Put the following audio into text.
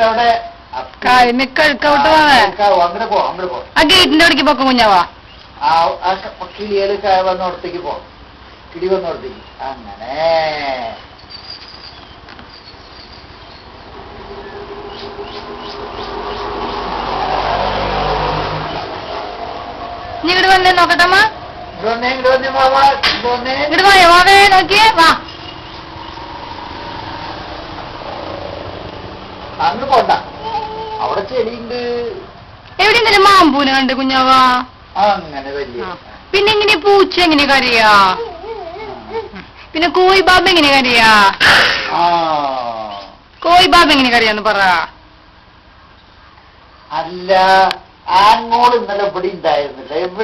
അവിടെ അങ്ങോട്ട് പോ ആ ഗേറ്റിന്റെ അവിടേക്ക് പോക്കും കുഞ്ഞാവാ. കിളികള് വന്നോടത്തേക്ക് പോ, കിളി വന്നോടത്തേക്ക്. അങ്ങനെ നീ ഇങ്ങോട്ട് വന്നേ നോക്കട്ടമ്മ. ഇങ്ങോട്ട് വായോ, വാവേ നോക്കിയേ വാ. അങ്ങ് പോണ്ട, അവിടെ ചെടിയുണ്ട്. എവിടെ എന്തെങ്കിലും മാമ്പൂന കണ്ട് കുഞ്ഞാവാ? അങ്ങനെ വലിയ. പിന്നെ എങ്ങനെ പൂച്ച എങ്ങനെ കരയാ? പിന്നെ കോയി ബാബ എങ്ങനെ കരയാ? കോയി ബാബ എങ്ങനെ കരയാന്ന് പറ. അല്ല, ആങ്ങോൾ ഇന്നലെ ഇവിടെ ഉണ്ടായിരുന്നില്ല.